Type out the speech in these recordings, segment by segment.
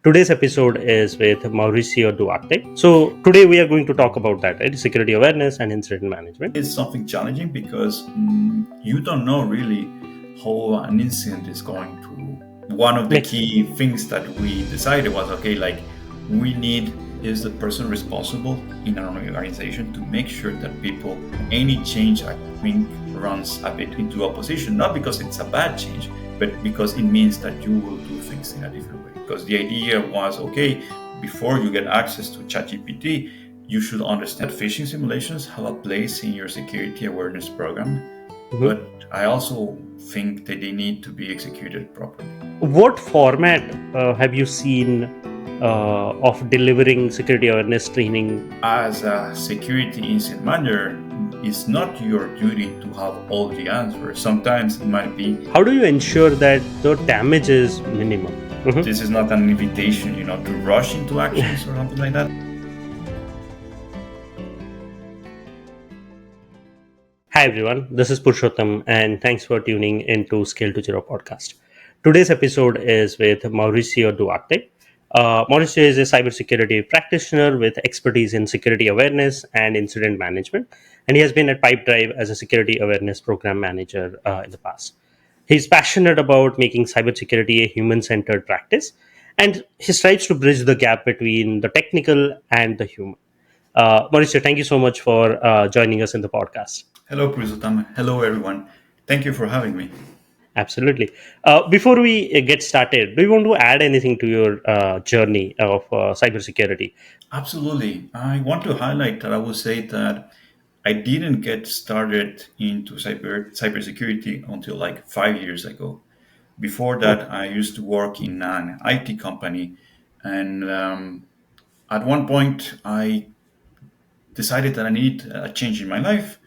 Today's episode is with Mauricio Duarte. So today we are going to talk about that, right? Security awareness and incident management. It's something challenging because you don't know really how an incident is going to. One of the Makes key things that we decided was okay, like we need is the person responsible in an organization to make sure that people, any change I think runs a bit into opposition, not because it's a bad change, but because it means that you will do things in a different way. Because the idea was okay, before you get access to ChatGPT, you should understand that phishing simulations have a place in your security awareness program, Mhm. but I also think that they need to be executed properly. What format have you seen of delivering security awareness training? As a security incident manager, it's not your duty to have all the answers. Sometimes it might be How do you ensure that the damage is minimum? Mhm. this is not an invitation, to rush into actions or something like that. Hi everyone, this is Purusottam and thanks for tuning into Scale to Zero podcast. Today's episode is with Mauricio Duarte. Mauricio is a cybersecurity practitioner with expertise in security awareness and incident management, and he has been at Pipedrive as a security awareness program manager in the past. He's passionate about making cybersecurity a human-centered practice, and he strives to bridge the gap between the technical and the human. Mauricio, thank you so much for joining us in the podcast. Hello, Purusottam. Hello, everyone. Thank you for having me. Absolutely. Before we get started, do you want to add anything to your journey of cybersecurity? Absolutely. I want to highlight that I would say that I didn't get started into cybersecurity until like 5 years ago. Before Oh, that, I used to work in an IT company, and at one point, I decided that I need a change in my life.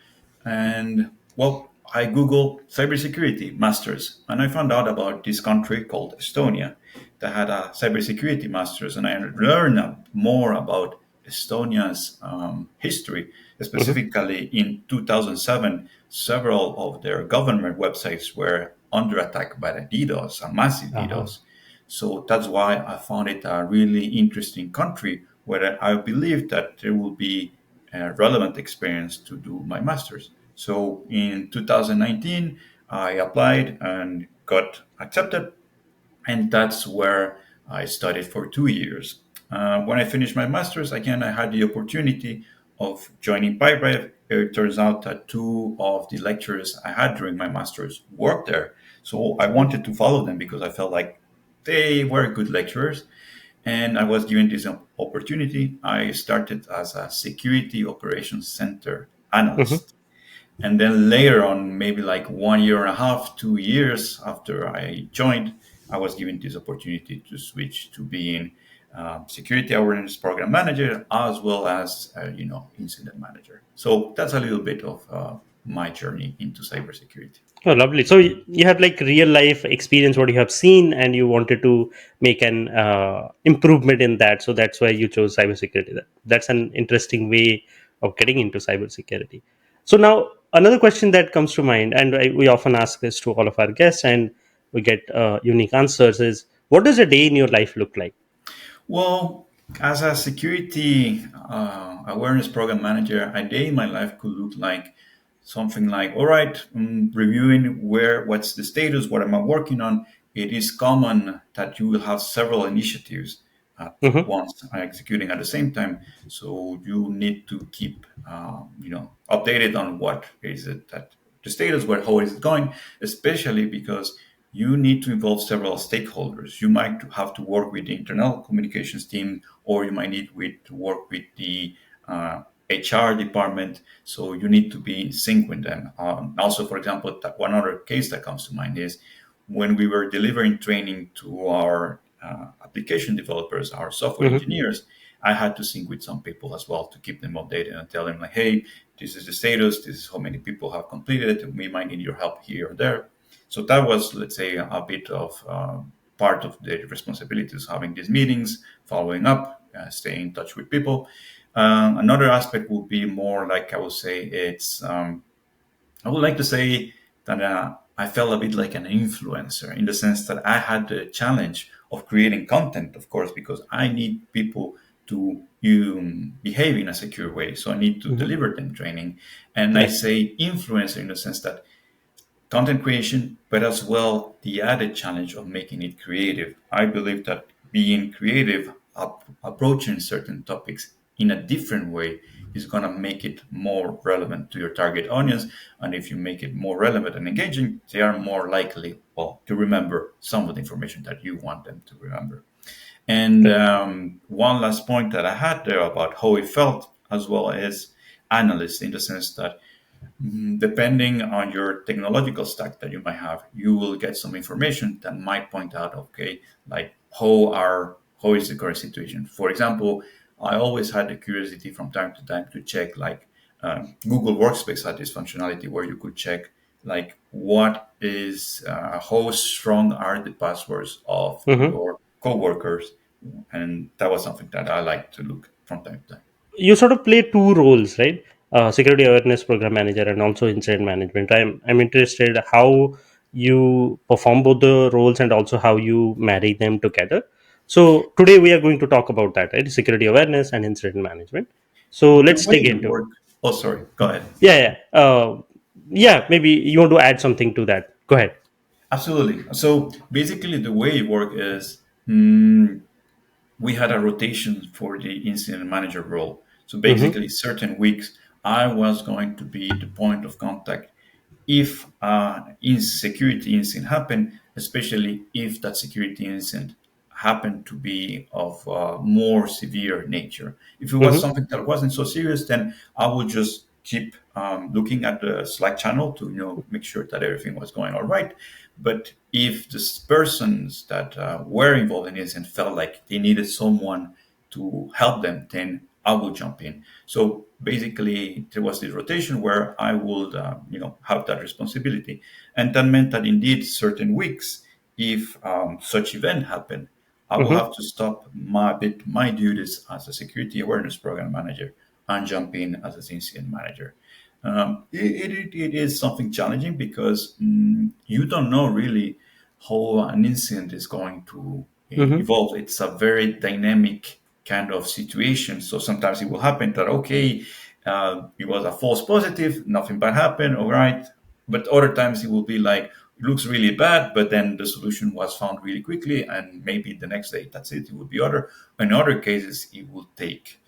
And well, I Googled cybersecurity masters and I found out about this country called Estonia that had a cybersecurity masters. And I learned more about Estonia's history. mhm. Specifically, in 2007, several of their government websites were under attack by the DDoS, a massive Uh-huh. DDoS. So that's why I found it a really interesting country where I believe that there will be a relevant experience to do my master's. So in 2019, I applied and got accepted, and that's where I studied for 2 years. When I finished my master's, again, I had the opportunity of joining Pipedrive. It turns out that two of the lecturers I had during my master's worked there. So I wanted to follow them because I felt like they were good lecturers. And I was given this opportunity. I started as a security operations center Mhm. analyst. And then later on, maybe like 1 year and a half, 2 years after I joined, I was given this opportunity to switch to being security awareness program manager as well as incident manager. So that's a little bit of my journey into cybersecurity. Oh, lovely. So you have like real life experience, what you have seen, and you wanted to make an improvement in that. So that's why you chose cybersecurity. That's an interesting way of getting into cybersecurity. So now another question that comes to mind, and we often ask this to all of our guests, and we get unique answers: is what does a day in your life look like? Well, as a security awareness program manager, a day in my life could look like something like, all right, reviewing what's the status, what am I working on. It is common that you will have several initiatives at Mm-hmm. once executing at the same time. So you need to keep, updated on what is it that the status, how is it going, especially because you need to involve several stakeholders. You might have to work with the internal communications team, or you might need to work with the HR department. So you need to be in sync with them. Also, for example, one other case that comes to mind is when we were delivering training to our application developers, our software Mm-hmm. engineers. I had to sync with some people as well to keep them updated and tell them like, hey, this is the status, this is how many people have completed it, and we might need your help here or there. So that was, let's say, a bit of part of the responsibilities, having these meetings, following up, staying in touch with people. Another aspect would be more like I would say I would like to say that I felt a bit like an influencer in the sense that I had the challenge of creating content, of course, because I need people to behave in a secure way. So I need to Hmm. deliver them training. And I Right. say influencer in the sense that content creation, but as well the added challenge of making it creative. I believe that being creative, approaching certain topics in a different way is going to make it more relevant to your target audience. And if you make it more relevant and engaging, they are more likely, well, to remember some of the information that you want them to remember. And Right. one last point that I had there about how it felt, as well as analysts, in the sense that depending on your technological stack that you might have, you will get some information that might point out, okay, like how is the current situation. For example, I always had the curiosity from time to time to check, like Google Workspace had this functionality where you could check, like, how strong are the passwords of Hmm. your coworkers, and that was something that I like to look from time to time. You sort of play two roles, right? Security awareness program manager and also incident management. I'm interested how you perform both the roles and also how you marry them together. So today we are going to talk about that, right? Security awareness and incident management. So The let's way dig it into it. works. Oh, sorry. Go ahead. Yeah, yeah. Yeah, maybe you want to add something to that. Go ahead. Absolutely. So basically, the way it worked is we had a rotation for the incident manager role. So Mm-hmm. basically, certain weeks I was going to be the point of contact if security incident happened, especially if that security incident happened to be of more severe nature. If it was Mm-hmm. something that wasn't so serious, then I would just keep looking at the Slack channel to make sure that everything was going all right. But if the persons that were involved in this and felt like they needed someone to help them, then I would jump in. So basically, there was this rotation where I would, have that responsibility, and that meant that indeed, certain weeks, if such event happened, I will Mm-hmm. have to stop my duties as a security awareness program manager and jump in as an incident manager. It is something challenging because you don't know really how an incident is going to Mm-hmm. evolve. It's a very dynamic kind of situation. So sometimes it will happen that, okay, it was a false positive, nothing bad happened, all right. But other times it will be like, it looks really bad, but then the solution was found really quickly, and maybe the next day, that's it, it would be other. In other cases, it will take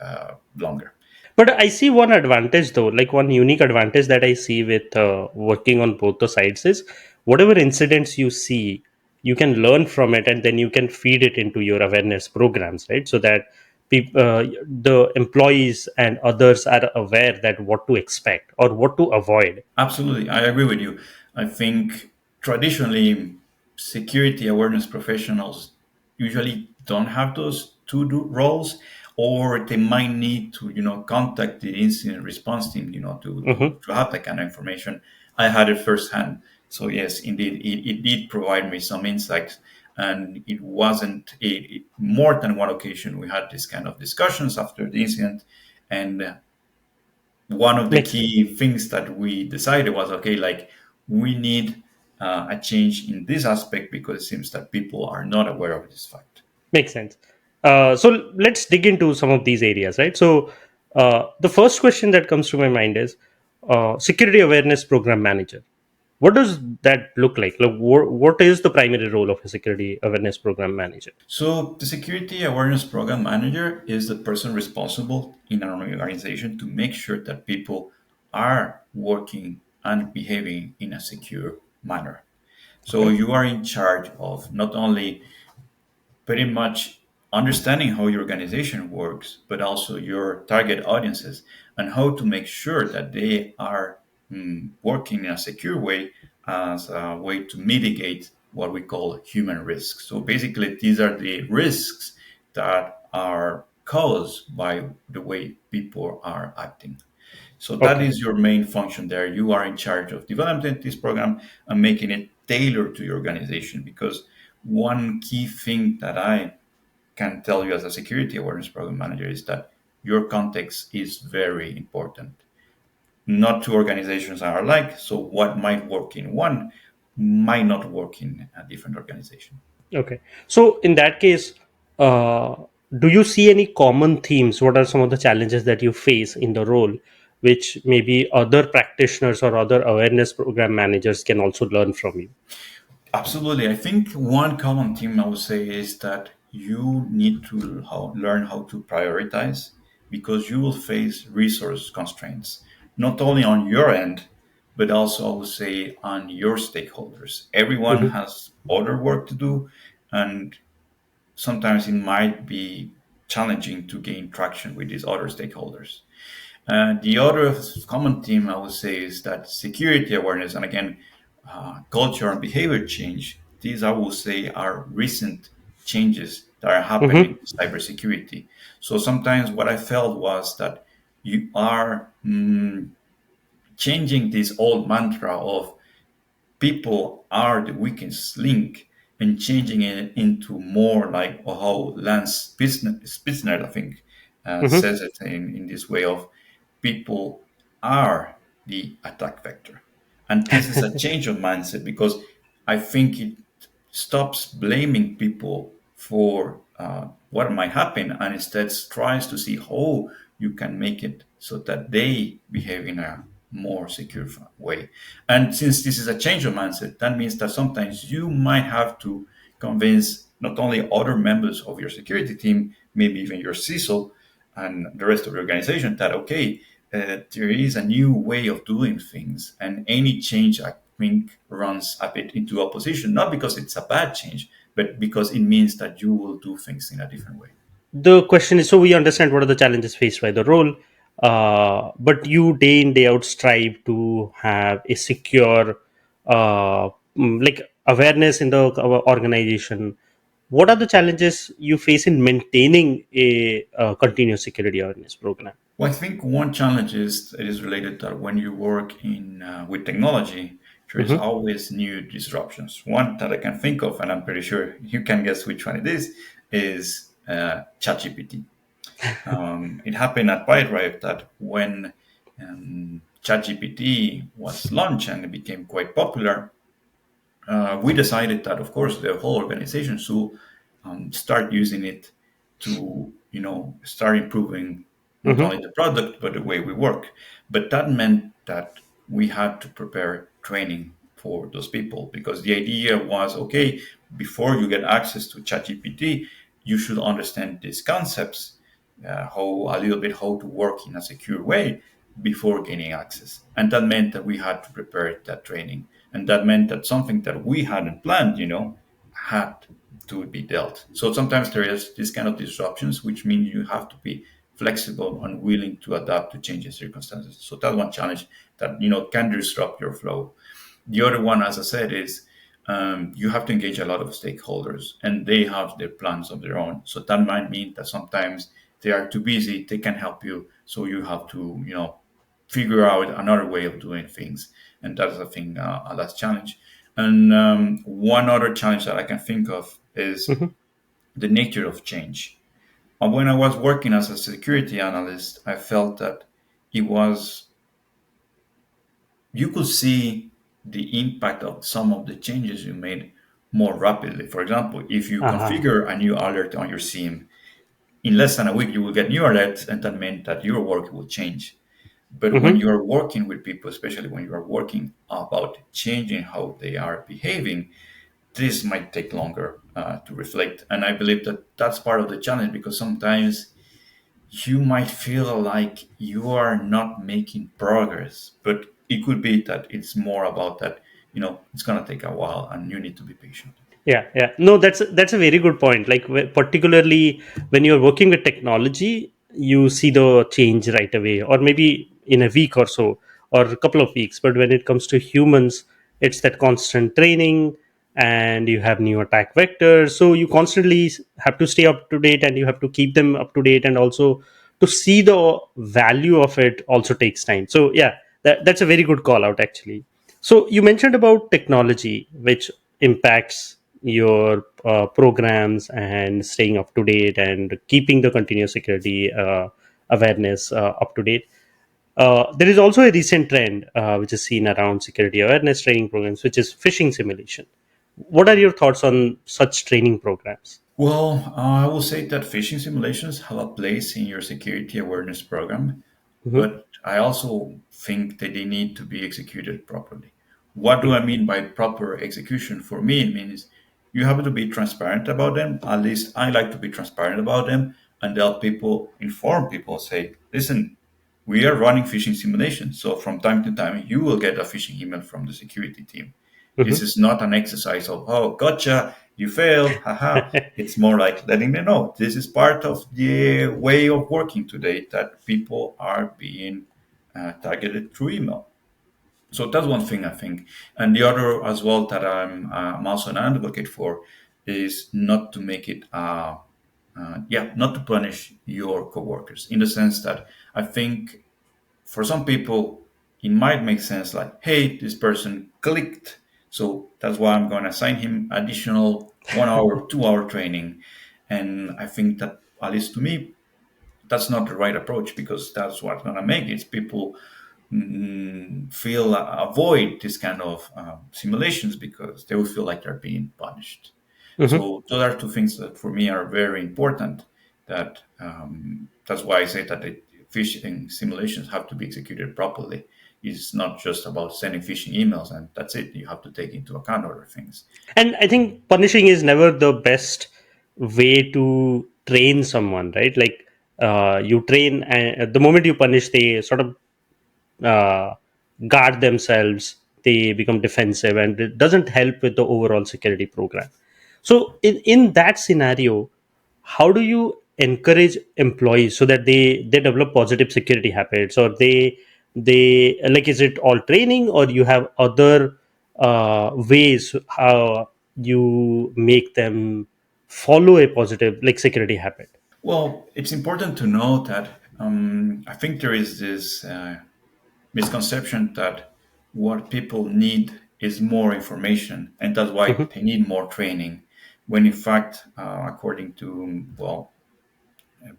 longer. But I see one advantage though, like one unique advantage that I see with working on both the sides is whatever incidents you see, you can learn from it and then you can feed it into your awareness programs, right? So that the employees and others are aware that what to expect or what to avoid. Absolutely, I agree with you. I think traditionally, security awareness professionals usually don't have those roles, or they might need to, contact the incident response team, to, Hmm. to have that kind of information. I had it firsthand. So yes, indeed, it did provide me some insights. And it wasn't more than one occasion we had this kind of discussions after the incident. And one of the Makes key things that we decided was, okay, like, we need a change in this aspect because it seems that people are not aware of this fact. Makes sense. So let's dig into some of these areas, right? So the first question that comes to my mind is security awareness program manager. What does that look like? Like, what is the primary role of a security awareness program manager? So the security awareness program manager is the person responsible in an organization to make sure that people are working and behaving in a secure manner. So Okay. you are in charge of not only pretty much understanding how your organization works, but also your target audiences and how to make sure that they are working in a secure way as a way to mitigate what we call human risks. So basically, these are the risks that are caused by the way people are acting. So that Okay. is your main function there. You are in charge of developing this program and making it tailored to your organization, because one key thing that I can tell you as a security awareness program manager is that your context is very important. Not two organizations are alike, so what might work in one might not work in a different organization. Okay. So in that case, uh, do you see any common themes? What are some of the challenges that you face in the role, which maybe other practitioners or other awareness program managers can also learn from you? Absolutely. I think one common theme I would say is that you need to learn how to prioritize because you will face resource constraints, not only on your end, but also I would say on your stakeholders. Everyone Hmm. has other work to do, and sometimes it might be challenging to gain traction with these other stakeholders. The other common theme I would say is that security awareness and again, culture and behavior change. These I will say are recent changes that are happening Hmm. in cybersecurity. So sometimes what I felt was that you are changing this old mantra of people are the weakest link and changing it into more like how Lance Spitzner, I think, Hmm. says it in this way of people are the attack vector. And this is a change of mindset because I think it stops blaming people for what might happen and instead tries to see how you can make it so that they behave in a more secure way. And since this is a change of mindset, that means that sometimes you might have to convince not only other members of your security team, maybe even your CISO and the rest of the organization, that okay, there is a new way of doing things, and any change I think runs a bit into opposition, not because it's a bad change, but because it means that you will do things in a different way. The question is, so we understand what are the challenges faced by the role, but you day in day out strive to have a secure, like awareness in the organization. What are the challenges you face in maintaining a continuous security awareness program? Well, I think one challenge is it is related that when you work in with technology, there is Hmm. always new disruptions. One that I can think of, and I'm pretty sure you can guess which one it is ChatGPT. It happened at Pipedrive that when ChatGPT was launched and it became quite popular, we decided that, of course, the whole organization should start using it to, start improving not Hmm. only the product but the way we work. But that meant that we had to prepare training for those people because the idea was, okay, before you get access to ChatGPT, you should understand these concepts, how a little bit how to work in a secure way before gaining access. And that meant that we had to prepare that training. And that meant that something that we hadn't planned, had to be dealt. So sometimes there is this kind of disruptions, which means you have to be flexible and willing to adapt to changing circumstances. So that's one challenge that can disrupt your flow. The other one, as I said, is you have to engage a lot of stakeholders, and they have their plans of their own. So that might mean that sometimes they are too busy, they can help you, so you have to, figure out another way of doing things, and that's I think a last challenge. And one other challenge that I can think of is Hmm. the nature of change. When I was working as a security analyst, I felt that it was you could see the impact of some of the changes you made more rapidly. For example, if you Uh-huh. configure a new alert on your SIEM, in less than a week you will get new alerts, and that meant that your work will change. But when Hmm. you are working with people, especially when you are working about changing how they are behaving, this might take longer to reflect. And I believe that that's part of the challenge because sometimes you might feel like you are not making progress, but it could be that it's more about that, it's going to take a while and you need to be patient. Yeah, yeah. No, that's a very good point. Like particularly when you're working with technology, you see the change right away, or maybe in a week or so, or a couple of weeks. But when it comes to humans, it's that constant training, and you have new attack vectors. So you constantly have to stay up to date, and you have to keep them up to date, and also to see the value of it also takes time. So yeah, that's a very good call out actually. So you mentioned about technology, which impacts your programs and staying up to date and keeping the continuous security awareness up to date. There is also a recent trend which is seen around security awareness training programs, which is phishing simulation. What are your thoughts on such training programs? Well, I will say that phishing simulations have a place in your security awareness program, Hmm. but I also think that they need to be executed properly. What do I mean by proper execution? For me, it means you have to be transparent about them. At least I like to be transparent about them and tell people, inform people, say, listen, we are running phishing simulations. So from time to time, you will get a phishing email from the security team. This Hmm. is not an exercise of, oh, gotcha, you failed, haha. It's more like letting them know this is part of the way of working today that people are being targeted through email. So that's one thing I think. And the other as well that I'm also an advocate for is not to make it, not to punish your coworkers in the sense that I think for some people, it might make sense like, hey, this person clicked. So that's why I'm going to assign him additional 1 hour, 2 hour training. And I think that, at least to me, that's not the right approach because that's what's going to make it. People feel avoid this kind of simulations because they will feel like they're being punished. Hmm. So those are two things that for me are very important. That's why I say that the phishing simulations have to be executed properly. It's not just about sending phishing emails and that's it. You have to take into account other things. And I think punishing is never the best way to train someone, right? Like, you train, and the moment you punish, they sort of uh, guard themselves, they become defensive, and it doesn't help with the overall security program. So in that scenario, how do you encourage employees so that they develop positive security habits, or they like, is it all training, or you have other ways how you make them follow a positive like security habit? Well, it's important to know that I think there is this misconception that what people need is more information, and that's why Hmm. they need more training. When in fact, according to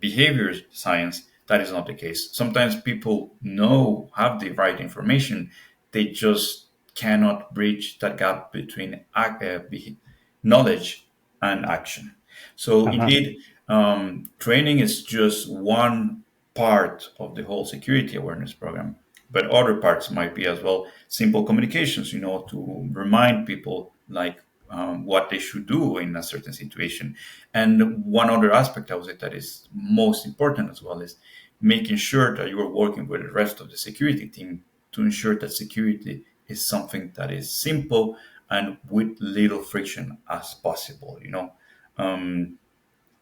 behavior science, that is not the case. Sometimes people know have the right information, they just cannot bridge that gap between knowledge and action. So Uh-huh. indeed, training is just one part of the whole security awareness program. But other parts might be as well simple communications, to remind people like what they should do in a certain situation. And one other aspect I would say that is most important as well is making sure that you are working with the rest of the security team to ensure that security is something that is simple and with little friction as possible.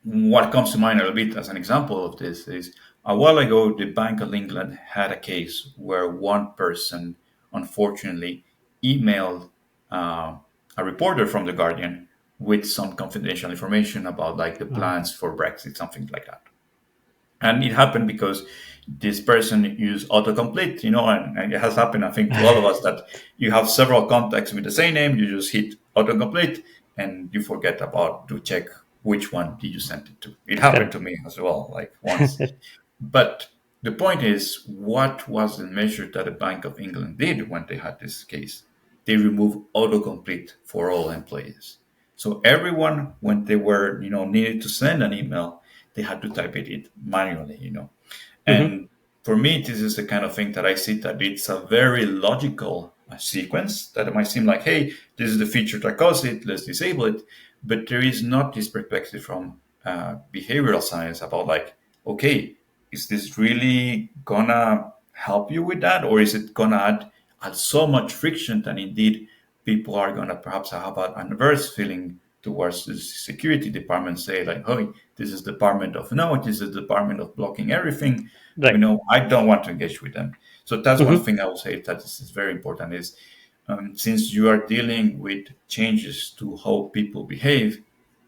What comes to mind a little bit as an example of this is a while ago, the Bank of England had a case where one person unfortunately emailed uh, a reporter from The Guardian with some confidential information about like the plans for Brexit, something like that. And it happened because this person used autocomplete, and it has happened, I think, to all of us that you have several contacts with the same name, you just hit autocomplete and you forget about to check which one did you send it to. It happened Correct. to me as well, like once. But the point is, what was the measure that the Bank of England did when they had this case? They removed autocomplete for all employees. So everyone, when they were, needed to send an email, they had to type it manually. Hmm. And for me, this is the kind of thing that I see that it's a very logical sequence that it might seem like, hey, this is the feature that caused it, let's disable it. But there is not this perspective from behavioral science about like, okay, is this really gonna help you with that? Or is it gonna add so much friction that indeed people are gonna perhaps have an adverse feeling towards the security department, say like, oh, this is department of no, this is department of blocking everything. Right. I don't want to engage with them. So that's one Hmm. thing I will say that is very important is since you are dealing with changes to how people behave,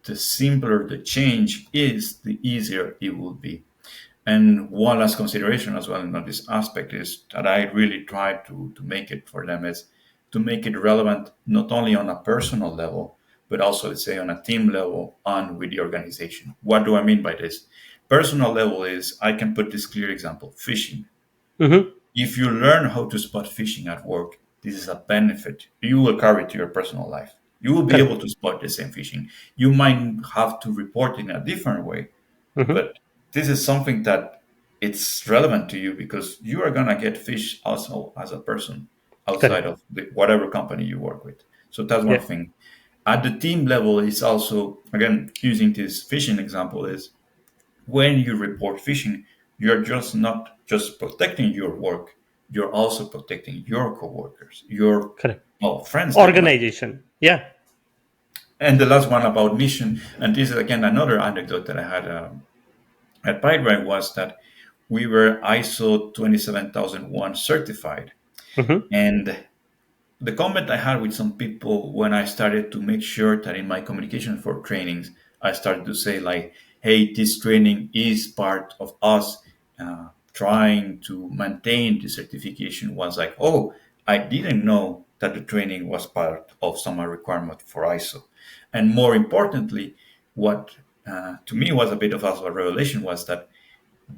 the simpler the change is, the easier it will be. And one last consideration as well in this aspect is that I really try to make it for them is to make it relevant not only on a personal level, but also let's say on a team level and with the organization. What do I mean by this? Personal level is I can put this clear example, phishing. Hmm. If you learn how to spot phishing at work, this is a benefit you will carry to your personal life. You will be Correct. able to spot the same phishing. You might have to report in a different way, Hmm. but this is something that it's relevant to you because you are gonna get fished also as a person outside Correct. of whatever company you work with. So that's one Yeah. thing. At the team level, it's also again using this phishing example is when you report phishing, you're just not just protecting your work, you're also protecting your coworkers, your Correct. friends that you have. Organization. Yeah. And the last one about mission, and this is again another anecdote that I had at PyDrive was that we were ISO 27001 certified. Hmm. And the comment I had with some people when I started to make sure that in my communication for trainings, I started to say like, "Hey, this training is part of us trying to maintain the certification." Was like, "Oh, I didn't know that the training was part of some requirement for ISO." And more importantly, what to me was a bit of also a revelation was that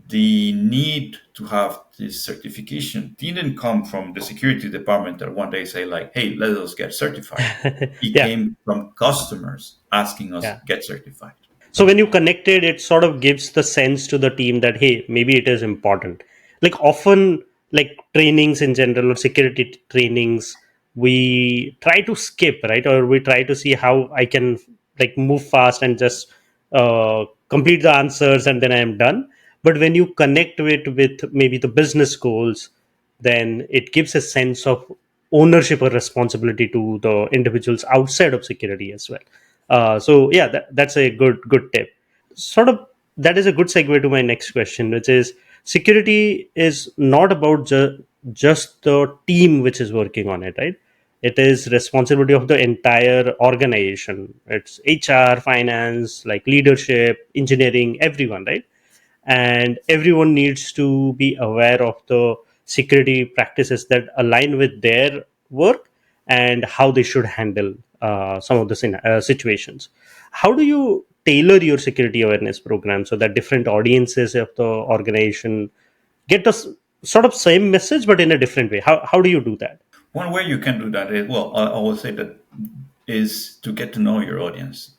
the need to have this certification didn't come from the security department that one day say like, "Hey, let us get certified." It Yeah. came from customers asking us Yeah. get certified. So when you connect it, it sort of gives the sense to the team that hey, maybe it is important. Like often, like trainings in general or security trainings, we try to skip, right, or we try to see how I can like move fast and just complete the answers and then I am done. But when you connect with maybe the business goals, then it gives a sense of ownership or responsibility to the individuals outside of security as well. So yeah, that's a good tip. Sort of that is a good segue to my next question, which is security is not about just the team which is working on it, right? It is responsibility of the entire organization. It's HR, finance, like leadership, engineering, everyone, right? And everyone needs to be aware of the security practices that align with their work and how they should handle some of the situations. How do you tailor your security awareness program so that different audiences of the organization get the sort of same message but in a different way? How do you do that? One way you can do that is, well, I will say that is to get to know your audience.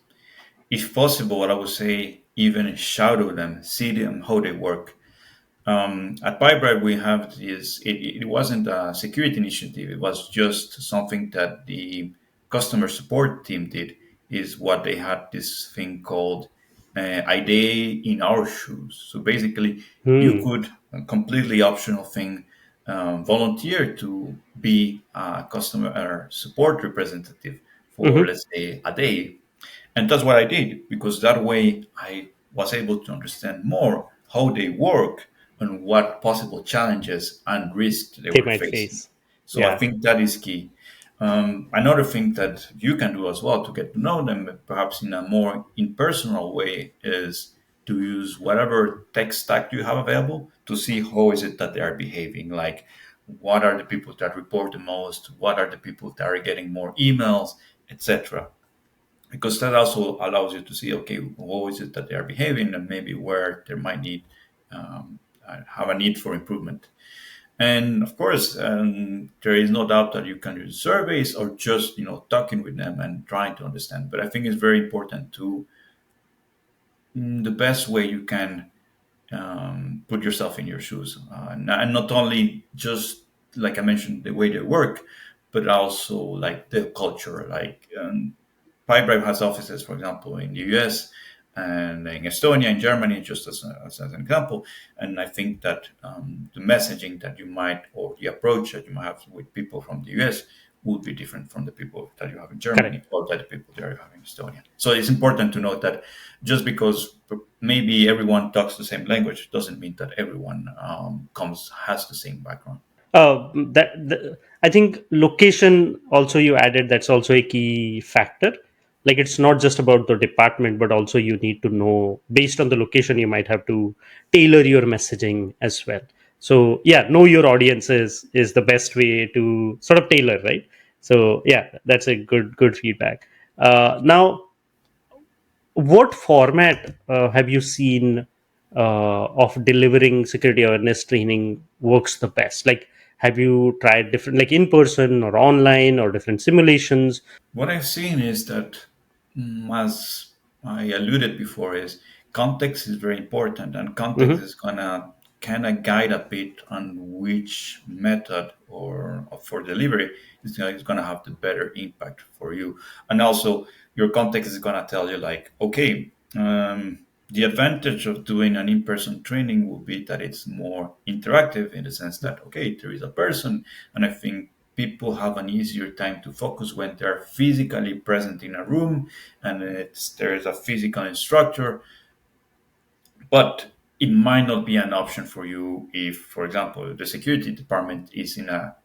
If possible, what I would say, even shadow them, see them how they work. At PyBright, we have this. It wasn't a security initiative. It was just something that the customer support team did. Is what they had this thing called a day in our shoes. So basically, you Hmm. could a completely optional thing volunteer to be a customer support representative for Mm-hmm. let's say a day, and that's what I did because that way I was able to understand more how they work and what possible challenges and risks they They were might facing. face. So I Yeah. think that is key. Another thing that you can do as well to get to know them, perhaps in a more impersonal way, is to use whatever tech stack you have available to see how is it that they are behaving. Like, what are the people that report the most? What are the people that are getting more emails, etc, because that also allows you to see, okay, how is it that they are behaving and maybe where there might need have a need for improvement. And of course, there is no doubt that you can use surveys or just talking with them and trying to understand. But I think it's very important to the best way you can put yourself in your shoes, and not only just like I mentioned the way they work, but also like the culture. Like PyBrive has offices, for example, in the US and in Estonia, in Germany, just as an example. And I think that the messaging that you might, or the approach that you might have with people from the US would be different from the people that you have in Germany Correct. or that the people that you have in Estonia. So it's important to note that just because maybe everyone talks the same language doesn't mean that everyone has the same background. I think location also you added, that's also a key factor. Like it's not just about the department but also you need to know based on the location you might have to tailor your messaging as well. So yeah, know your audience is the best way to sort of tailor, right? So yeah, that's a good feedback. Now, what format have you seen of delivering security awareness training works the best? Like, Have you tried different, like in person or online, or different simulations? What I've seen is that, as I alluded before, is context is very important, and context Mm-hmm. is gonna kind of guide a bit on which method or for delivery is gonna have the better impact for you. And also, your context is gonna tell you like, okay, the advantage of doing an in-person training will be that it's more interactive in the sense that okay, there is a person, and I think people have an easier time to focus when they're physically present in a room and there is a physical instructor. But it might not be an option for you if, for example, the security department is in a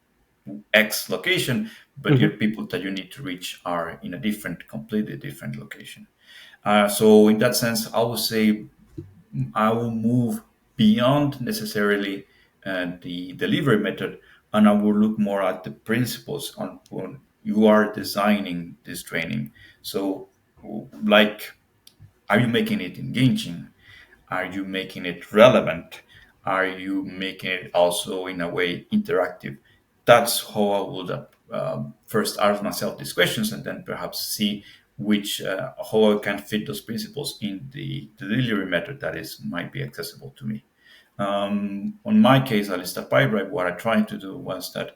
X location, but your Mm-hmm. people that you need to reach are in a different, completely different location. So in that sense, I would say I will move beyond necessarily the delivery method, and I will look more at the principles on when you are designing this training. So, like, are you making it engaging? Are you making it relevant? Are you making it also in a way interactive? That's how I would first ask myself these questions, and then perhaps see which how I can fit those principles in the delivery method that is might be accessible to me. On my case, at least at Pipeline, what I tried to do was that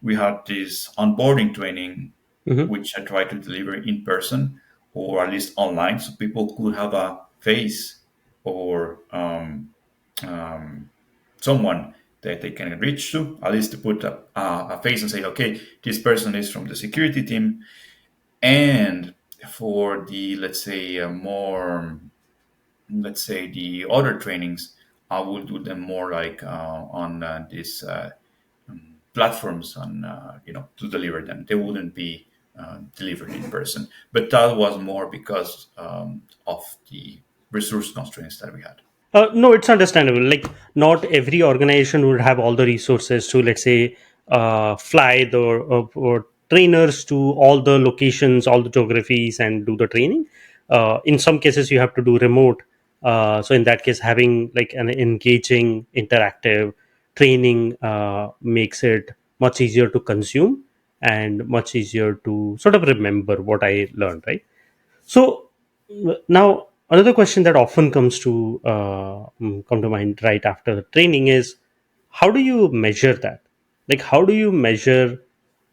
we had this onboarding training, Mm-hmm. which I tried to deliver in person or at least online, so people could have a face or someone that they can reach to, at least to put a face and say, okay, this person is from the security team. And for the, let's say, more, let's say, the other trainings, I will do them more like on these platforms on, to deliver them. They wouldn't be delivered in person. But that was more because of the resource constraints that we had. No, it's understandable. Like, not every organization would have all the resources to, let's say, fly the or trainers to all the locations, all the geographies, and do the training. In some cases, you have to do remote. So, in that case, having like an engaging, interactive training makes it much easier to consume and much easier to sort of remember what I learned, right? So now another question that often comes to come to mind right after the training is, how do you measure that? Like, how do you measure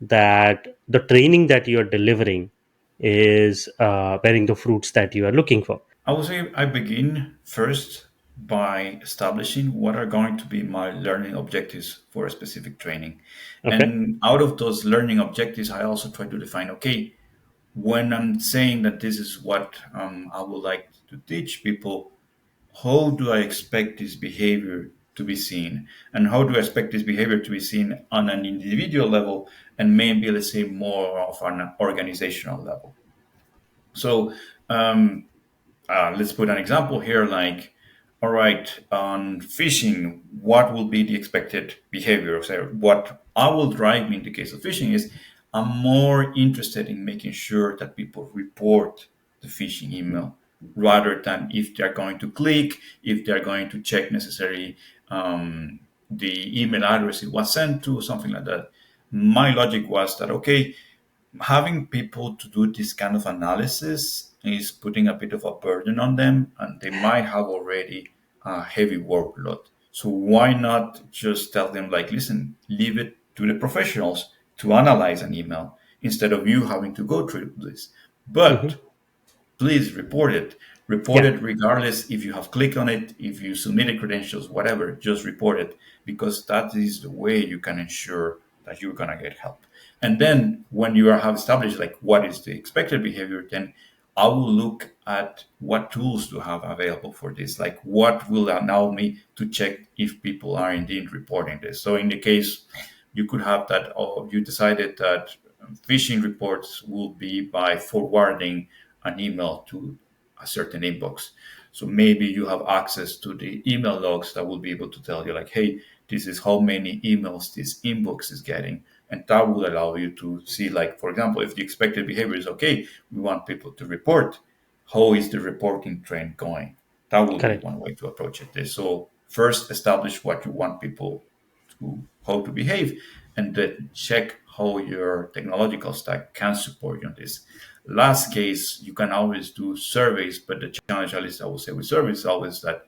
that the training that you are delivering is bearing the fruits that you are looking for? I would say I begin first by establishing what are going to be my learning objectives for a specific training. Okay. And out of those learning objectives, I also try to define okay, when I'm saying that this is what I would like to teach people, how do I expect this behavior to be seen? And how do I expect this behavior to be seen on an individual level and maybe, let's say, more of an organizational level? So, let's put an example here like, all right, on phishing, what will be the expected behavior? So what I will drive me in the case of phishing is I'm more interested in making sure that people report the phishing email rather than if they're going to click, if they're going to check necessarily the email address it was sent to, something like that. My logic was that, okay, having people to do this kind of analysis is putting a bit of a burden on them, and they might have already a heavy workload. So why not just tell them like, listen, leave it to the professionals to analyze an email instead of you having to go through this. Hmm. But please report it. Report Yeah. it regardless if you have clicked on it, if you submitted credentials, whatever, just report it because that is the way you can ensure that you're going to get help. And then when you have established like what is the expected behavior, then I will look at what tools to have available for this. Like what will allow me to check if people are indeed reporting this. So in the case you could have that, or you decided that phishing reports will be by forwarding an email to a certain inbox. So maybe you have access to the email logs that will be able to tell you, like, hey, this is how many emails this inbox is getting. And that will allow you to see, like, for example, if the expected behavior is okay, we want people to report. How is the reporting trend going? That will be Correct. one way to approach it. So first establish what you want people how to behave, and then check how your technological stack can support you on this. Last case, you can always do surveys, but the challenge, at least I would say with surveys, is always that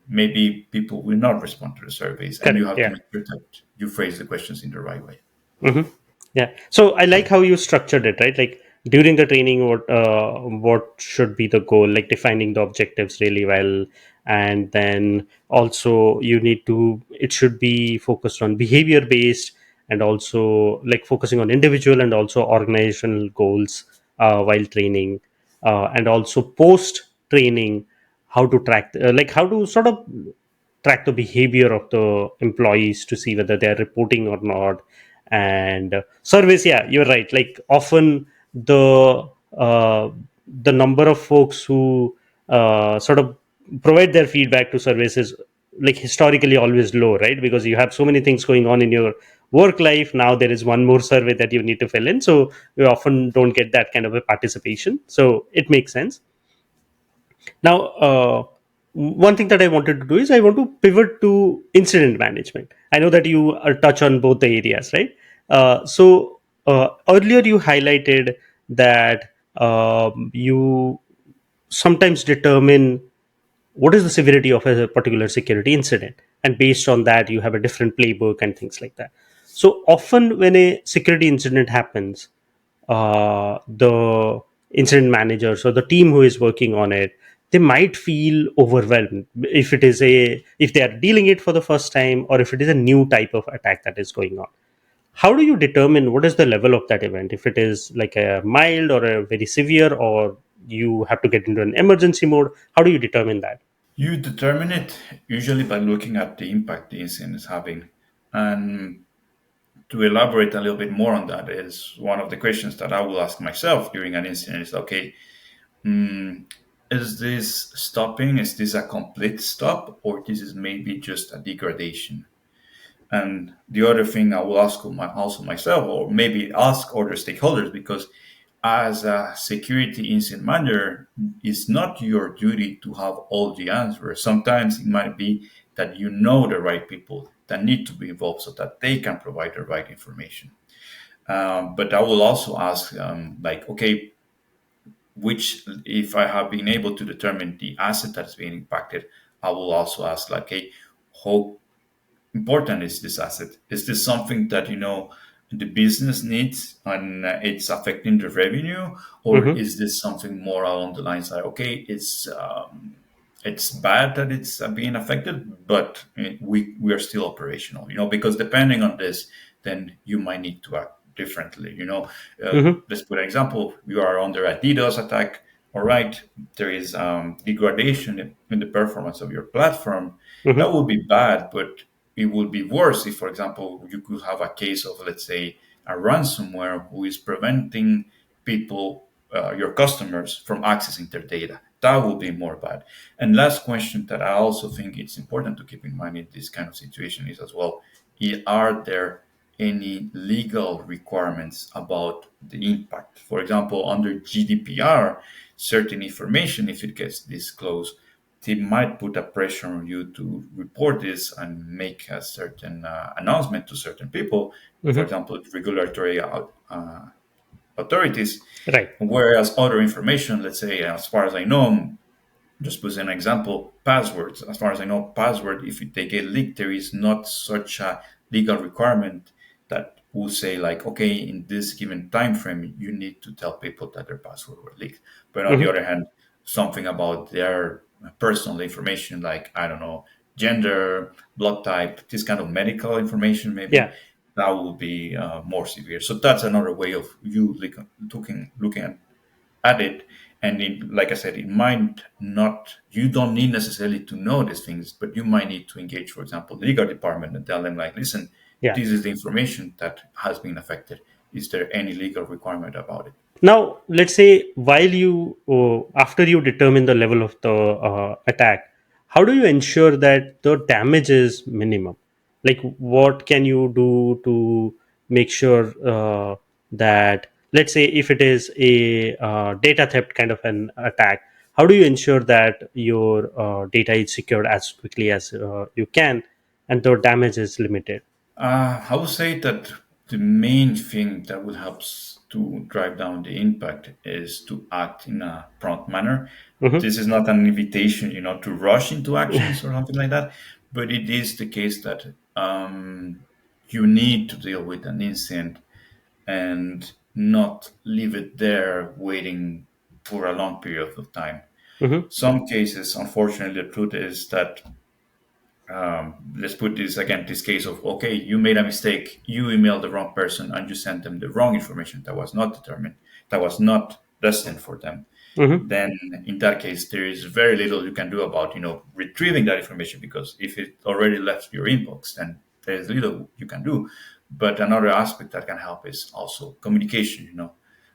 maybe people will not respond to the surveys, and you Correct. have to Yeah. make sure that you phrase the questions in the right way. Hmm. Yeah. So I like how you structured it, right? Like during the training, what should be the goal? Like defining the objectives really well, and then also you need to. It should be focused on behavior based, and also like focusing on individual and also organizational goals while training, and also post training, how to track, like how to sort of track the behavior of the employees to see whether they are reporting or not. And surveys, yeah, you're right, like often uh, the number of folks who sort of provide their feedback to surveys is like historically always low, right? Because you have so many things going on in your work life. Now there is one more survey that you need to fill in, so you often don't get that kind of a participation, so it makes sense. Now, one thing that I wanted to do is I want to pivot to incident management. I know that you touch on both the areas, right? Earlier you highlighted that you sometimes determine what is the severity of a particular security incident, and based on that you have a different playbook and things like that. So often when a security incident happens, the incident managers or the team who is working on it, they might feel overwhelmed if it is a if they are dealing it for the first time, or if it is a new type of attack that is going on. How do you determine what is the level of that event, if it is like a mild or a very severe, or you have to get into an emergency mode? How do you determine that? You determine it usually by looking at the impact the incident is having. And to elaborate a little bit more on that is one of the questions that I will ask myself during an incident is, okay, mm, is this stopping? Is this a complete stop, or this is maybe just a degradation? And the other thing I will ask also myself, or maybe ask other stakeholders, because as a security incident manager, it's not your duty to have all the answers. Sometimes it might be that you know the right people that need to be involved so that they can provide the right information. But I will also ask, like, okay, which if I have been able to determine the asset that's being impacted, I will also ask, like, hey, how important is this asset? Is this something that the business needs and it's affecting the revenue, or Hmm. is this something more along the lines like, okay, it's bad that it's being affected, but we are still operational, because depending on this, then you might need to act differently. Hmm. Let's put an example: you are under a DDoS attack. All right, there is degradation in the performance of your platform. That Hmm. would be bad, but it would be worse if, for example, you could have a case of, let's say, a ransomware who is preventing people, your customers, from accessing their data. That would be more bad. And last question that I also think it's important to keep in mind in this kind of situation is as well, are there any legal requirements about the impact? For example, under GDPR, certain information, if it gets disclosed, they might put a pressure on you to report this and make a certain announcement to certain people, for Hmm. example, regulatory authorities. Right. Whereas other information, let's say, as far as I know, just as an example, passwords. As far as I know, password, if they get leaked, there is not such a legal requirement that will say, like, okay, in this given time frame, you need to tell people that their password were leaked. But on the Hmm. other hand, something about their personal information, like, I don't know, gender, blood type, this kind of medical information, maybe Yeah. that will be more severe. So that's another way of you looking at it. And like I said, it might not, you don't need necessarily to know these things, but you might need to engage, for example, the legal department and tell them, like, listen, Yeah. this is the information that has been affected. Is there any legal requirement about it? Now, let's say while you, after you determine the level of the attack, how do you ensure that the damage is minimum? Like, what can you do to make sure that, let's say, if it is a data theft kind of an attack, how do you ensure that your data is secured as quickly as you can and the damage is limited? I would say that the main thing that will help to drive down the impact is to act in a prompt manner. Hmm. This is not an invitation, to rush into actions or something like that, but it is the case that you need to deal with an incident and not leave it there waiting for a long period of time. Hmm. Some cases, unfortunately, the truth is that let's put this again, this case of, okay, you made a mistake, you emailed the wrong person and you sent them the wrong information that was not determined, that was not destined for them. Hmm. Then in that case there is very little you can do about retrieving that information, because if it already left your inbox, then there's little you can do. But another aspect that can help is also communication.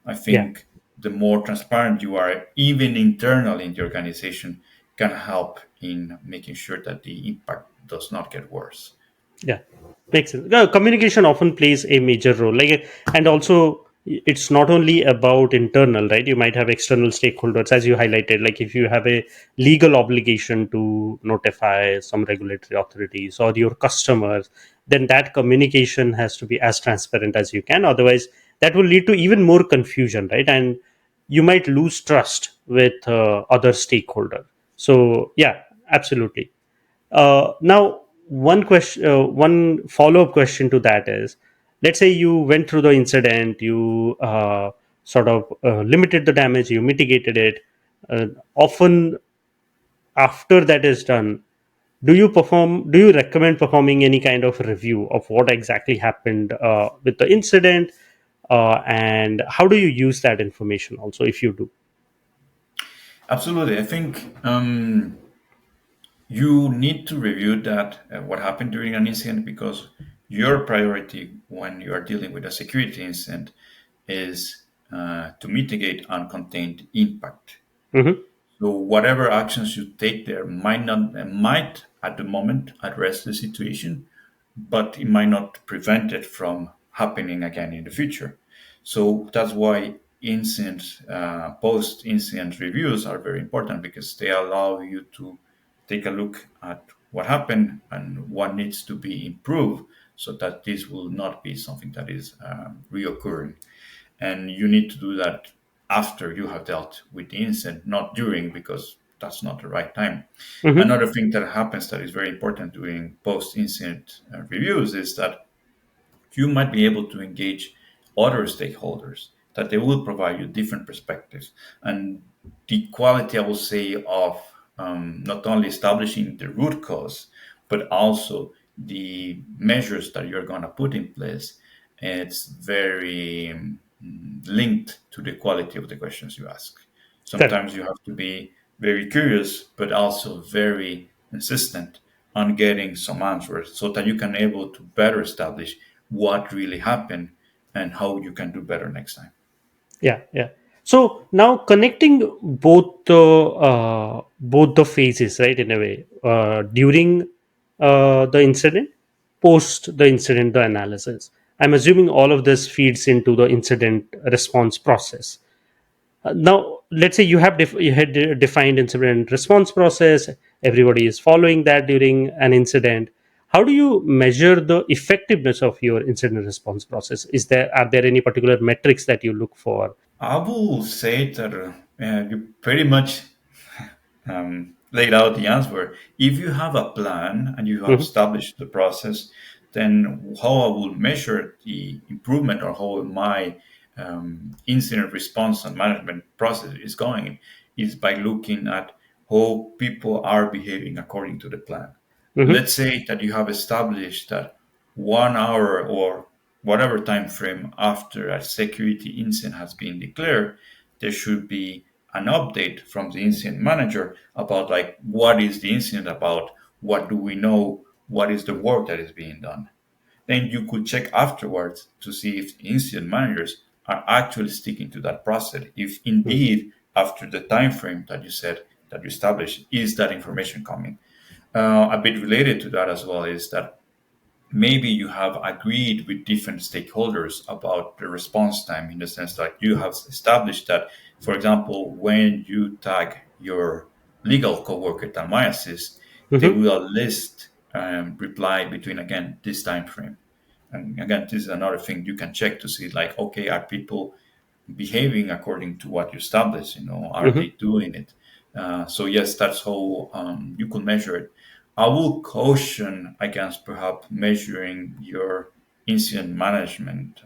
I Yeah. think the more transparent you are, even internally in the organization, can help in making sure that the impact does not get worse. Yeah, makes sense. Communication often plays a major role. And also it's not only about internal, right? You might have external stakeholders, as you highlighted. Like if you have a legal obligation to notify some regulatory authorities or your customers, then that communication has to be as transparent as you can. Otherwise, that will lead to even more confusion, right? And you might lose trust with other stakeholder. So yeah, absolutely. Now, one follow-up question to that is, let's say you went through the incident, you sort of limited the damage, you mitigated it. Often, after that is done, do you recommend performing any kind of review of what exactly happened with the incident, and how do you use that information? Also, if you do. Absolutely. I think you need to review that, what happened during an incident, because your priority when you are dealing with a security incident is to mitigate uncontained impact. Hmm. So whatever actions you take there might at the moment address the situation, but it might not prevent it from happening again in the future. So that's why post-incident reviews are very important, because they allow you to take a look at what happened and what needs to be improved, so that this will not be something that is reoccurring. And you need to do that after you have dealt with the incident, not during, because that's not the right time. Hmm. Another thing that happens that is very important during post incident reviews is that you might be able to engage other stakeholders, that they will provide you different perspectives. And the quality, I will say, of not only establishing the root cause, but also the measures that you're going to put in place, it's very linked to the quality of the questions you ask. Correct. Sometimes you have to be very curious, but also very insistent on getting some answers, so that you can able to better establish what really happened and how you can do better next time. Yeah, yeah. So now connecting both the phases, right? In a way, during the incident, post the incident, the analysis. I'm assuming all of this feeds into the incident response process. Now, let's say you had defined incident response process. Everybody is following that during an incident. How do you measure the effectiveness of your incident response process? Are there any particular metrics that you look for? I will say that you pretty much laid out the answer. If you have a plan and you have Mhm. established the process, then how I will measure the improvement, or how my incident response and management process is going, is by looking at how people are behaving according to the plan. Mhm. Let's say that you have established that 1 hour or whatever time frame after a security incident has been declared, there should be an update from the incident manager about, like, what is the incident about, what do we know, what is the work that is being done. Then you could check afterwards to see if the incident managers are actually sticking to that process, if Mhm. indeed after the time frame that you said, that you established, is that information coming. A bit related to that as well is that maybe you have agreed with different stakeholders about the response time, in the sense that you have established that, for example, when you tag your legal coworker that might assist, they Mhm. will list reply between, again, this time frame. And again, this is another thing you can check to see, like, okay, are people behaving according to what you establish? Are they Hmm. doing it? So yes, that's how you could measure it. I will caution against perhaps measuring your incident management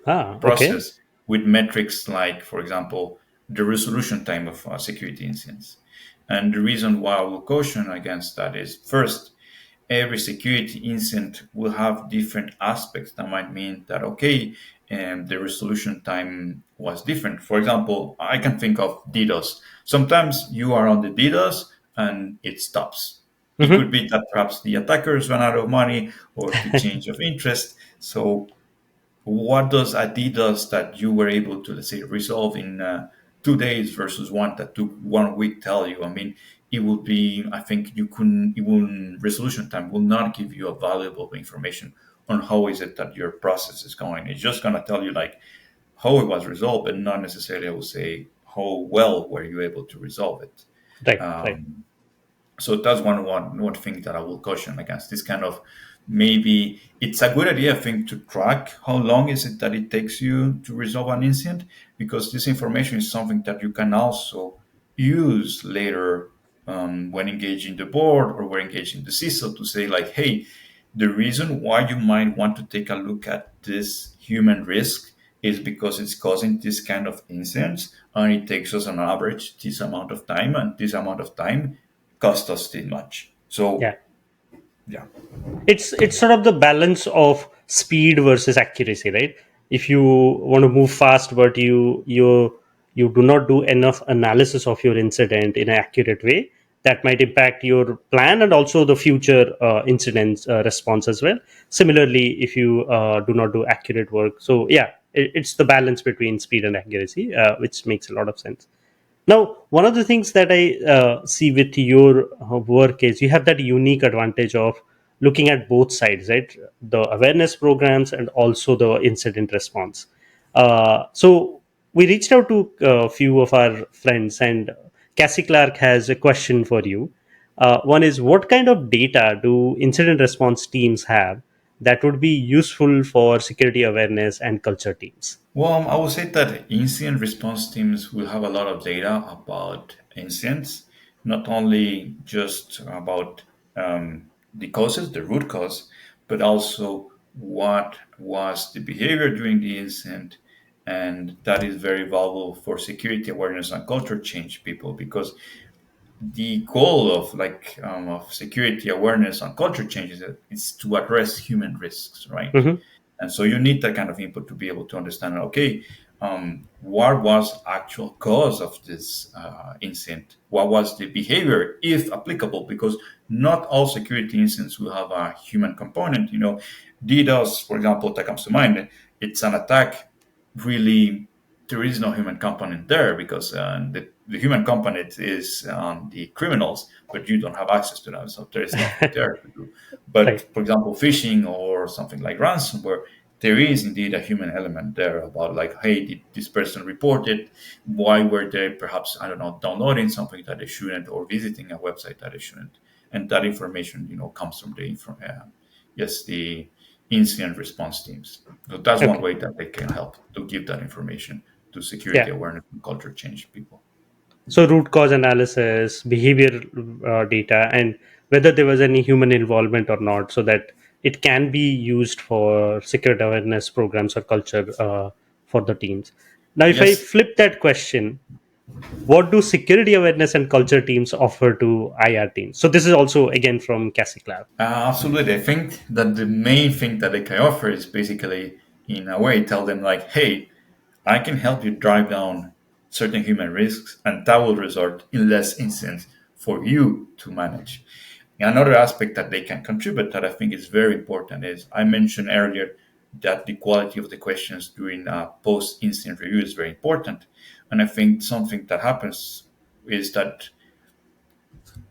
Ah, okay. process with metrics like, for example, the resolution time of security incidents. And the reason why I will caution against that is, first, every security incident will have different aspects that might mean that, okay, and the resolution time was different. For example, I can think of DDoS. Sometimes you are on the DDoS and it stops. It could Hmm. be that perhaps the attackers ran out of money or the change of interest. So what does Adidas that you were able to, let's say, resolve in 2 days versus one that took 1 week tell you? I mean, it would be, I think you couldn't, it will, resolution time will not give you a valuable information on how is it that your process is going. It's just going to tell you like how it was resolved, but not necessarily, I would say, how well were you able to resolve it. Right, right. Um, so that's one thing that I will caution against. This kind of, maybe it's a good idea, I think, to track how long is it that it takes you to resolve an incident, because this information is something that you can also use later when engaging the board or when engaging the CISO to say like, hey, the reason why you might want to take a look at this human risk is because it's causing this kind of incidents, and it takes us on average this amount of time, and this amount of time cost us this much. So Yeah. yeah. It's sort of the balance of speed versus accuracy, right? If you want to move fast but you do not do enough analysis of your incident in an accurate way, that might impact your plan and also the future incidents response as well. Similarly, if you do not do accurate work, so yeah, it's the balance between speed and accuracy, which makes a lot of sense. Now, one of the things that I see with your work is you have that unique advantage of looking at both sides, right? The awareness programs and also the incident response. So we reached out to a few of our friends, and Cassie Clark has a question for you. One is, what kind of data do incident response teams have that would be useful for security awareness and culture teams? Well, I would say that incident response teams will have a lot of data about incidents, not only just about the causes, the root cause, but also what was the behavior during the incident. And that is very valuable for security awareness and culture change people, because the goal of of security awareness and culture changes is to address human risks, right? Hmm. And so you need that kind of input to be able to understand, okay, what was actual cause of this incident? What was the behavior, if applicable? Because not all security incidents will have a human component. DDoS, for example, that comes to mind. It's an attack. Really, there is no human component there, because the human component is the criminals, but you don't have access to them, so there is nothing there to do. Right. But for example, phishing or something like ransomware, there is indeed a human element there about like, hey, did this person report it? Why were they perhaps, I don't know, downloading something that they shouldn't or visiting a website that they shouldn't? And that information, comes from yes, the incident response teams. So that's one Okay. way that they can help to give that information to Yeah. security awareness and culture change people. So root cause analysis, behavior data, and whether there was any human involvement or not, so that it can be used for security awareness programs or culture for the teams. Now, if I Yes, flip that question, what do security awareness and culture teams offer to IR teams? So this is also again from Cassie Cloud. absolutely. I think that the main thing that they can offer is basically, in a way, tell them like, hey, I can help you drive down certain human risks, and that will result in less incidents for you to manage. Another aspect that they can contribute that I think is very important is, I mentioned earlier that the quality of the questions during post incident review is very important. And I think something that happens is that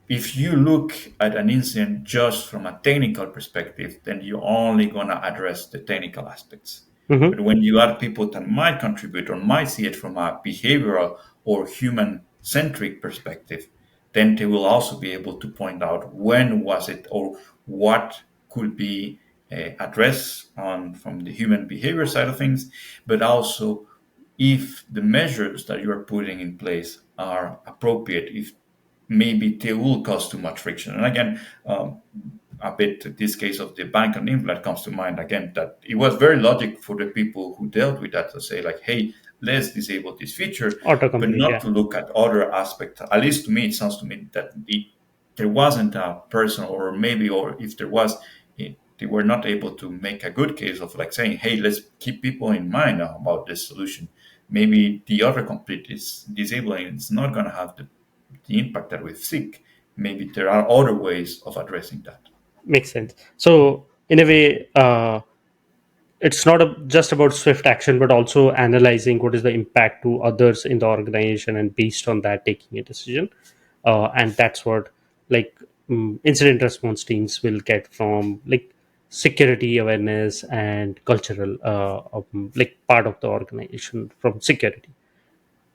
if you look at an incident just from a technical perspective, then you're only going to address the technical aspects. But Hmm. when you add people that might contribute or might see it from a behavioral or human centric perspective, then they will also be able to point out when was it, or what could be address on from the human behavior side of things, but also if the measures that you are putting in place are appropriate, if maybe they will cause too much friction. And again, a bit this case of the bank and implant comes to mind again, that it was very logic for the people who dealt with that to say like, hey, let's disable this feature, but Autocomplete, not yeah. to look at other aspects. At least to me, it sounds to me that there wasn't a person, or maybe, or if there was, they were not able to make a good case of like saying, hey, let's keep people in mind about this solution. Maybe the autocomplete is disabling, it's not going to have the impact that we seek. Maybe there are other ways of addressing that. Makes sense. So in a way, it's not just about swift action, but also analyzing what is the impact to others in the organization, and based on that taking a decision. And that's what, like, incident response teams will get from, like, security awareness and cultural, like, part of the organization from security.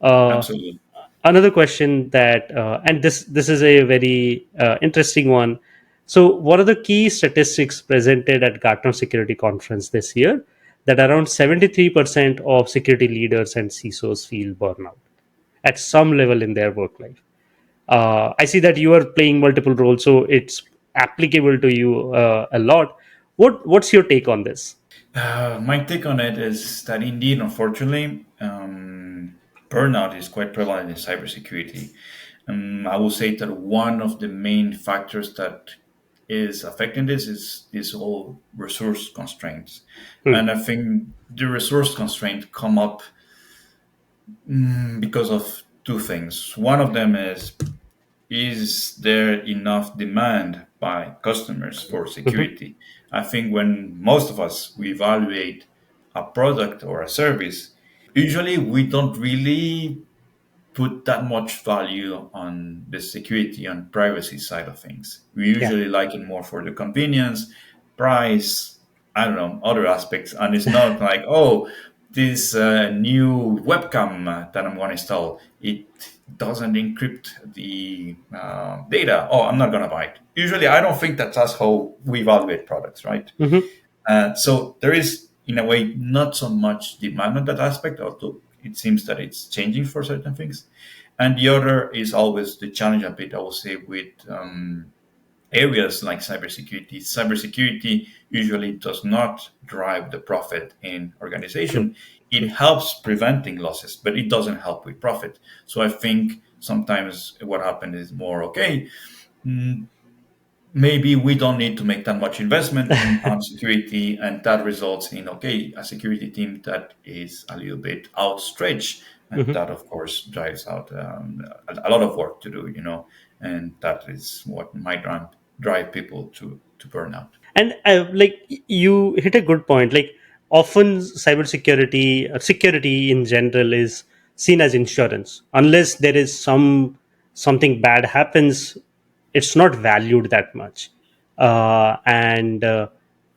uh, Absolutely. Another question that, and this is a very interesting one. So what are the key statistics presented at Gartner Security Conference this year, that around 73% of security leaders and CISOs feel burnout at some level in their work life? I see that you are playing multiple roles, so it's applicable to you a lot. What's your take on this? My take on it is that indeed, unfortunately, burnout is quite prevalent in cybersecurity. I will say that one of the main factors that is affecting this is this whole resource constraints, Hmm. and I think the resource constraint come up because of two things. One of them is there enough demand by customers for Mhm. security? I think when most of us we evaluate a product or a service, usually we don't really put that much value on the security and privacy side of things. We Yeah. usually like it more for the convenience, price, I don't know, other aspects. And it's not like, oh, this new webcam that I'm going to install, it doesn't encrypt the data. Oh, I'm not going to buy it. Usually, I don't think that's how we evaluate products, right? Hmm. So there is, in a way, not so much demand on that aspect, although it seems that it's changing for certain things. And the other is always the challenge a bit, I will say, with areas like cybersecurity. Cybersecurity usually does not drive the profit in True. organization. It True. helps preventing losses, but it doesn't help with profit. So I think sometimes what happens is more okay. mm, Maybe we don't need to make that much investment in on security, and that results in okay a security team that is a little bit outstretched, and Mhm. that of course drives out a lot of work to do, and that is what might drive people to burnout. And like, you hit a good point. Like, often cybersecurity, security in general, is seen as insurance. Unless there is something bad happens, it's not valued that much. And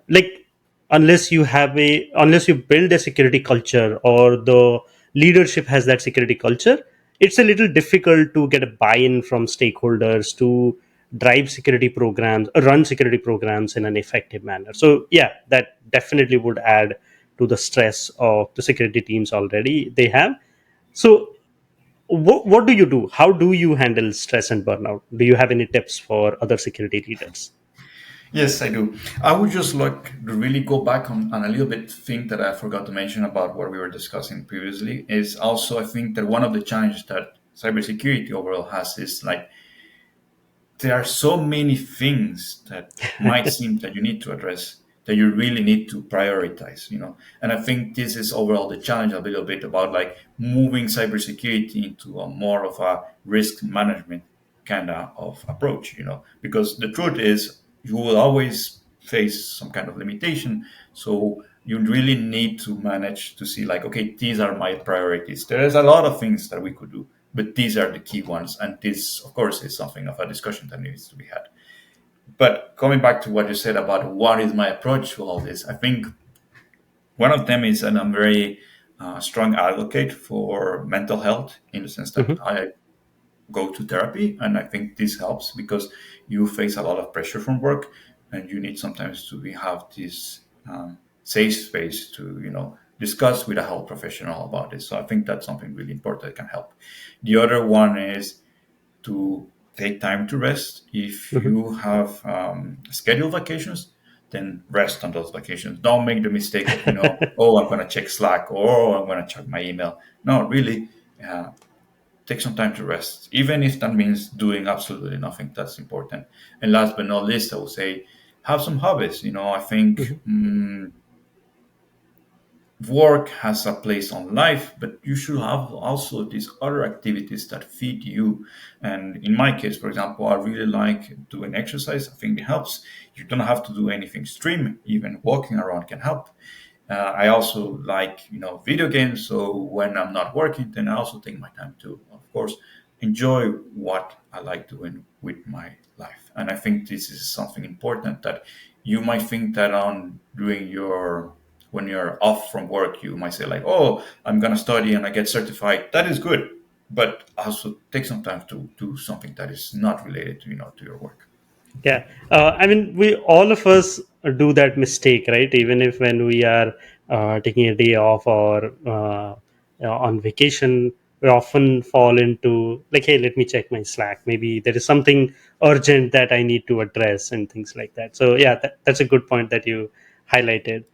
like, unless you build a security culture, or the leadership has that security culture, it's a little difficult to get a buy-in from stakeholders to drive security programs, run security programs in an effective manner. So yeah, that definitely would add to the stress of the security teams already they have. So what do you do? How do you handle stress and burnout? Do you have any tips for other security leaders? Yes, I do. I would just like to really go back on a little bit thing that I forgot to mention about what we were discussing previously is also I think that one of the challenges that cybersecurity overall has is like there are so many things that might seem that you need to address that you really need to prioritize, and I think this is overall the challenge a little bit about like moving cybersecurity into a more of a risk management kind of approach, because the truth is you will always face some kind of limitation. So you really need to manage to see like, okay, these are my priorities. There's a lot of things that we could do, but these are the key ones. And this, of course, is something of a discussion that needs to be had. But coming back to what you said about what is my approach to all this, I think one of them is that I'm very strong advocate for mental health in the sense that Mhm. I go to therapy, and I think this helps because you face a lot of pressure from work, and you need sometimes to have this safe space to discuss with a health professional about it. So I think that's something really important that can help. The other one is to take time to rest. If Mhm. you have scheduled vacations, then rest on those vacations. Don't make the mistake of, oh, I'm going to check Slack, or oh, I'm going to check my email. No, really, uh, take some time to rest, even if that means doing absolutely nothing. That's important. And last but not least, I would say have some hobbies. I think Mhm. work has a place on life, but you should have also these other activities that feed you. And in my case, for example, I really like doing exercise. I think it helps. You don't have to do anything extreme. Even walking around can help. I also like, video games. So when I'm not working, then I also take my time to, of course, enjoy what I like doing with my life. And I think this is something important that you might think that on doing your when you're off from work, you might say like, "Oh, I'm gonna study and I get certified." That is good, but also take some time to do something that is not related to to your work. Yeah, I mean, we all of us do that mistake, right? Even if when we are taking a day off or on vacation, we often fall into like, hey, let me check my Slack. Maybe there is something urgent that I need to address and things like that. So yeah, that's a good point that you highlighted.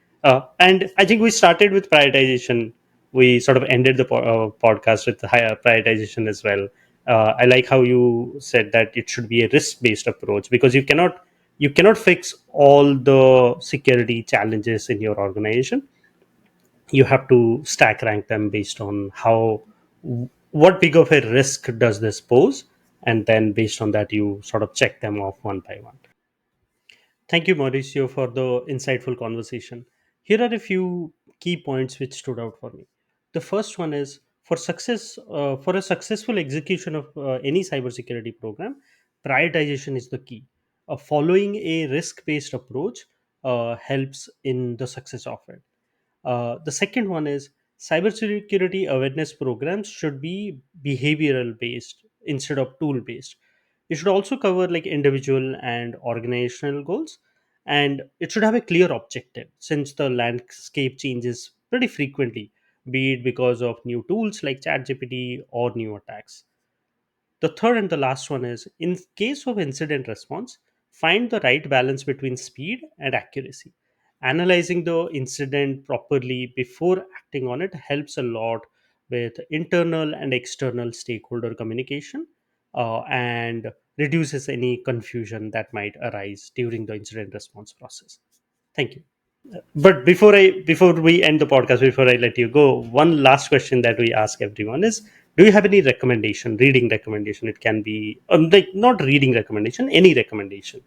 And I think we started with prioritization. We sort of ended the podcast with higher prioritization as well. I like how you said that it should be a risk based approach, because you cannot fix all the security challenges in your organization. You have to stack rank them based on how what big of a risk does this pose, and then based on that you sort of check them off one by one. Thank you, Mauricio, for the insightful conversation. Here are a few key points which stood out for me. The first one is for a successful execution of any cybersecurity program, prioritization is the key. Following a risk-based approach helps in the success of it. The second one is cybersecurity awareness programs should be behavioral based instead of tool based. It should also cover like individual and organizational goals, and it should have a clear objective since the landscape changes pretty frequently, be it because of new tools like ChatGPT or new attacks. The third and the last one is in case of incident response, find the right balance between speed and accuracy. Analyzing the incident properly before acting on it helps a lot with internal and external stakeholder communication, and reduces any confusion that might arise during the incident response process. Thank you. But before we end the podcast, before I let you go, one last question that we ask everyone is: do you have any recommendation, reading recommendation? It can be like not reading recommendation, any recommendation.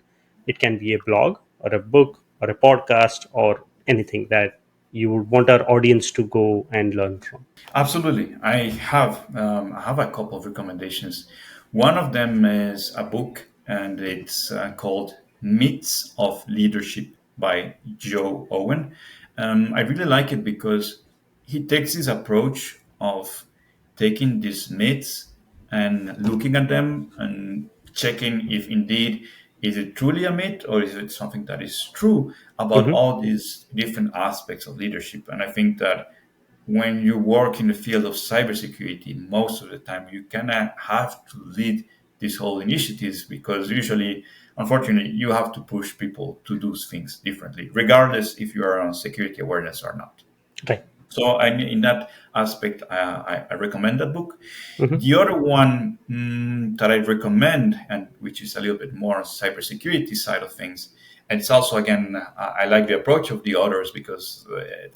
It can be a blog or a book or a podcast or anything that you would want our audience to go and learn from. Absolutely. I have a couple of recommendations. One of them is a book, and it's called Myths of Leadership by Joe Owen. I really like it because he takes this approach of taking these myths and looking at them and checking if indeed is it truly a myth or is it something that is true about Hmm. all these different aspects of leadership. And I think that when you work in the field of cybersecurity, most of the time you kind of have to lead these whole initiatives because usually, unfortunately, you have to push people to do things differently, regardless if you are on security awareness or not. Right. So, in that aspect, I recommend that book. Hmm. The other one that I recommend, and which is a little bit more on cybersecurity side of things, and it's also again I like the approach of the authors because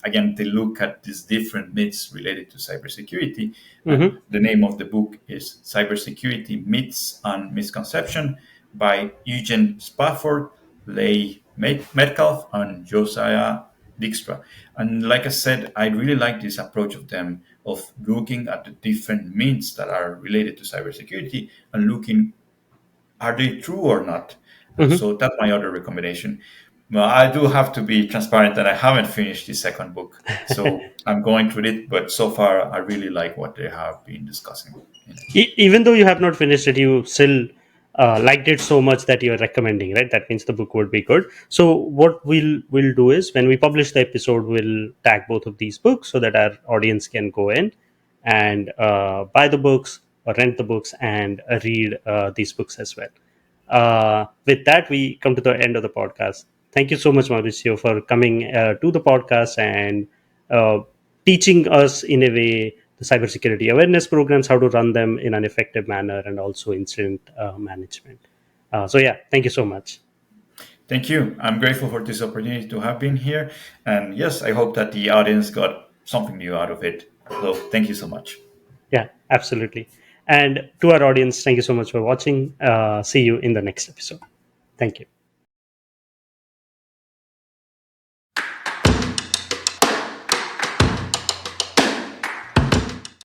again they look at these different myths related to cybersecurity, and Hmm. the name of the book is Cybersecurity Myths and Misconception by Eugene Spafford, Leigh Metcalf, and Josiah Dijkstra. And like I said, I really like this approach of them of looking at the different myths that are related to cybersecurity and looking are they true or not. Hmm. So that's my other recommendation. Well, I do have to be transparent that I haven't finished the second book, so I'm going through it. But so far, I really like what they have been discussing in it. Even though you have not finished it, you still liked it so much that you're recommending, right? That means the book would be good. So what we'll do is, when we publish the episode, we'll tag both of these books so that our audience can go in and buy the books or rent the books and read these books as well. With that, we come to the end of the podcast. Thank you so much, Mauricio, for coming to the podcast and uh, teaching us in a way the cybersecurity awareness programs, how to run them in an effective manner, and also incident management. So yeah, thank you so much. Thank you. I'm grateful for this opportunity to have been here. And yes, I hope that the audience got something new out of it. So thank you so much. Yeah, absolutely. And to our audience, thank you so much for watching. See you in the next episode. Thank you.